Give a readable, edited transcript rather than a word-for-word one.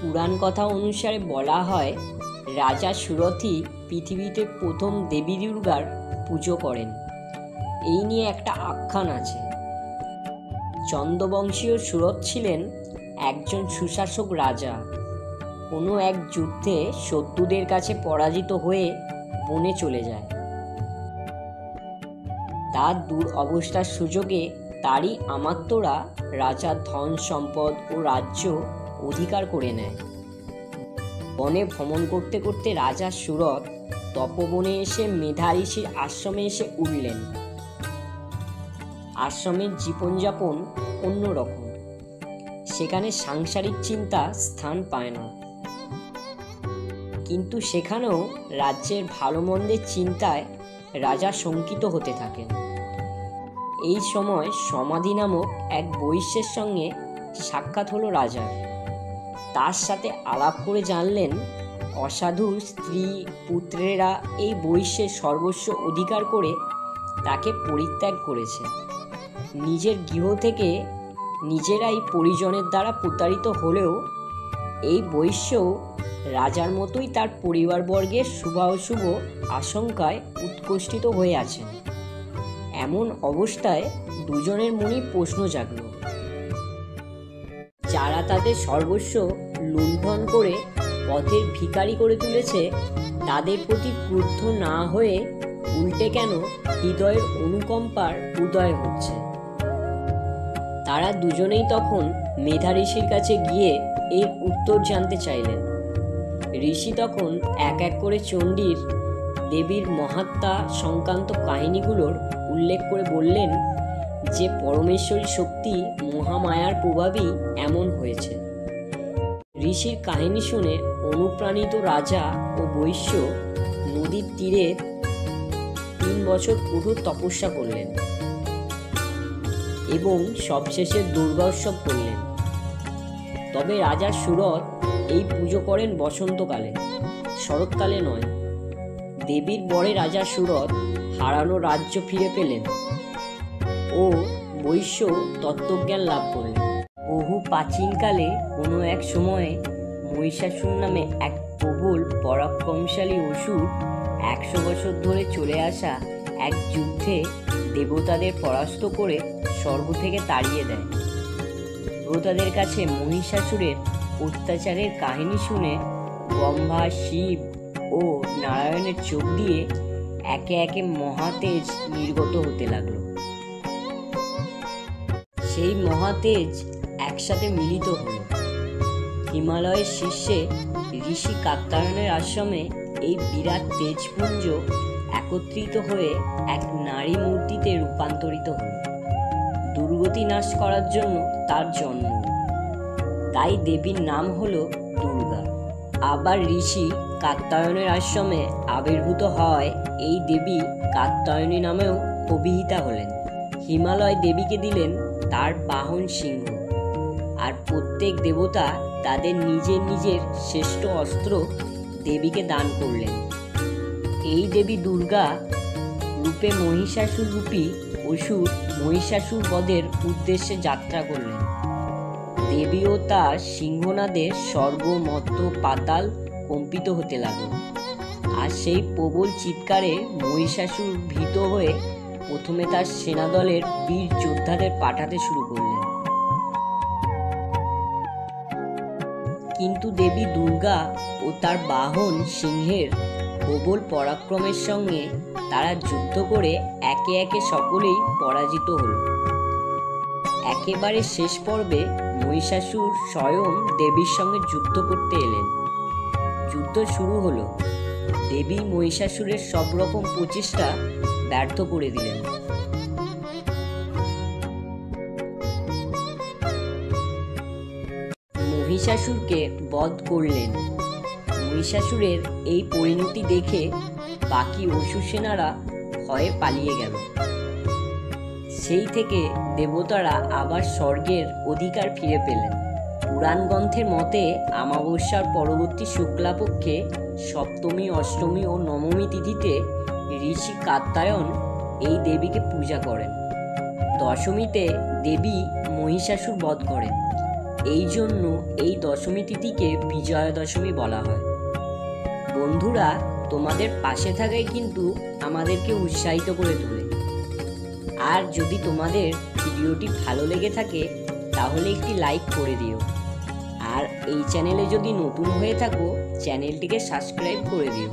পুরাণ কথা অনুসারে বলা হয় রাজা সুরথই পৃথিবীতে প্রথম দেবী দুর্গার পুজো করেন। এই নিয়ে একটা আখ্যান আছে। চন্দ্রবংশীয় সুরথ ছিলেন একজন সুশাসক রাজা। কোনো এক যুদ্ধে শত্রুদের কাছে পরাজিত হয়ে বনে চলে যায়। তার অবস্থার সুযোগে তারই আমাত্যরা রাজার ধন সম্পদ ও রাজ্য অধিকার করে নেয়। বনে ভ্রমণ করতে করতে রাজা সুরথ তপবনে এসে মেধা ঋষির আশ্রমে এসে উঠলেন। আশ্রমের জীবনযাপন অন্যরকম। সেখানে সাংসারিক চিন্তা স্থান পায় না, কিন্তু সেখানেও রাজ্যের ভালো মন্দের চিন্তায় রাজা শঙ্কিত হতে থাকেন। এই সময় সমাধি নামক এক বৈশ্যের সঙ্গে সাক্ষাৎ হলো রাজার। তার সাথে আলাপ করে জানলেন অসাধু স্ত্রী পুত্রেরা এই বৈশ্যের সর্বস্ব অধিকার করে তাকে পরিত্যাগ করেছে। নিজের গৃহ থেকে নিজেরাই পরিজনের দ্বারা প্রতারিত হলেও এই বৈশ্য রাজার মতোই তার পরিবারবর্গের শুভাশুভ আশঙ্কায় উৎকণ্ঠিত হয়ে আছেন। এমন অবস্থায় দুজনের মনেই প্রশ্ন জাগল, যারা তাদের সর্বস্ব লুণ্ঠন করে পথের ভিখারি করে তুলেছে তাদের প্রতি ক্রুদ্ধ না হয়ে উল্টে কেন হৃদয়ের অনুকম্পার উদয় হচ্ছে। তারা দুজনেই তখন মেধা ঋষির কাছে গিয়ে এর উত্তর জানতে চাইলেন। ঋষি তখন এক এক করে চণ্ডীর দেবীর মহাত্মা সংক্রান্ত কাহিনীগুলোর উল্লেখ করে বললেন যে পরমেশ্বরী শক্তি মহামায়ার প্রভাবেই এমন হয়েছে। ঋষির কাহিনী শুনে অনুপ্রাণিত রাজা ও বৈশ্য নদীর তীরে 3 বছর কঠোর তপস্যা করলেন এবং সবশেষে দুর্গা উৎসব করলেন। তবে রাজা সুরথ এই পুজো করেন বসন্তকালে, শরৎকালে নয়। দেবীর বরে রাজা সুরথ হারানো রাজ্য ফিরে পেলেন ও বৈশ্য তত্ত্বজ্ঞান লাভ করলেন। বহু প্রাচীনকালে কোনো এক সময়ে মহিষাসুর নামে এক প্রবল পরাক্রমশালী অসুর 100 বছর ধরে চলে আসা এক যুদ্ধে দেবতাদের পরাস্ত করে স্বর্গ থেকে তাড়িয়ে দেয়। দেবতাদের কাছে মহিষাসুরের অত্যাচারের কাহিনী শুনে ব্রহ্মা, শিব ও নারায়ণের চোখ দিয়ে একে একে মহাতেজ নির্গত হতে লাগলো। সেই মহাতেজ একসাথে মিলিত হল। হিমালয়ের শীর্ষে ঋষি কাত্যায়নের আশ্রমে এই বিরাট তেজপুঞ্জ একত্রিত হয়ে এক নারী মূর্তিতে রূপান্তরিত হল। দুর্গতি নাশ করার জন্য তার জন্ম, তাই দেবীর নাম হলো দুর্গা। আবার ঋষি কাত্যায়নের আশ্রমে আবির্ভূত হয় এই দেবী কাত্যায়নী নামেও অভিহিতা হলেন। হিমালয় দেবীকে দিলেন তার বাহন সিংহ, আর প্রত্যেক দেবতা তাদের নিজের নিজের শ্রেষ্ঠ অস্ত্র দেবীকে দান করলেন। এই দেবী দুর্গা রূপে মহিষাসুর রূপী অসুর মহিষাসুর বধের উদ্দেশ্যে যাত্রা করলেন। দেবী ও তার সিংহনাদে স্বর্গ, মর্ত্য, পাতাল কম্পিত হতে লাগল। আর সেই প্রবল চিৎকারে মহিষাসুর ভীত হয়ে প্রথমে তার সেনাদলের বীর যোদ্ধাদের পাঠাতে শুরু করলেন। কিন্তু দেবী দুর্গা ও তার বাহন সিংহের প্রবল পরাক্রমের সঙ্গে তারা যুদ্ধ করে একে একে সকলেই পরাজিত হল। একেবারে শেষ পর্বে মহিষাসুর স্বয়ং দেবীর সঙ্গে যুদ্ধ করতে এলেন। যুদ্ধ শুরু হলো। দেবী মহিষাসুরের সব রকম প্রচেষ্টা ব্যর্থ করে দিলেন। মহিষাসুরকে বধ করলেন। মহিষাসুরের এই পরিণতি দেখে বাকি অসুর সেনারা ভয়ে পালিয়ে গেল। সেই থেকে দেবতারা আবার স্বর্গের অধিকার ফিরে পেলেন। পুরাণ গ্রন্থের মতে অমাবস্যার পরবর্তী শুক্লাপক্ষে সপ্তমী, অষ্টমী ও নবমী তিথিতে ঋষি কাত্যায়ন এই দেবীকে পূজা করেন। দশমীতে দেবী মহিষাসুর বধ করেন। এই জন্য এই দশমী তিথিকে বিজয়া দশমী বলা হয়। বন্ধুরা, তোমাদের পাশে থাকাই কিন্তু আমাদেরকে উৎসাহিত করে তোলে। আর যদি তোমাদের ভিডিওটি ভালো লেগে থাকে তাহলে একটি লাইক করে দিও। আর এই চ্যানেলে যদি নতুন হয়ে থাকো চ্যানেলটিকে সাবস্ক্রাইব করে দিও।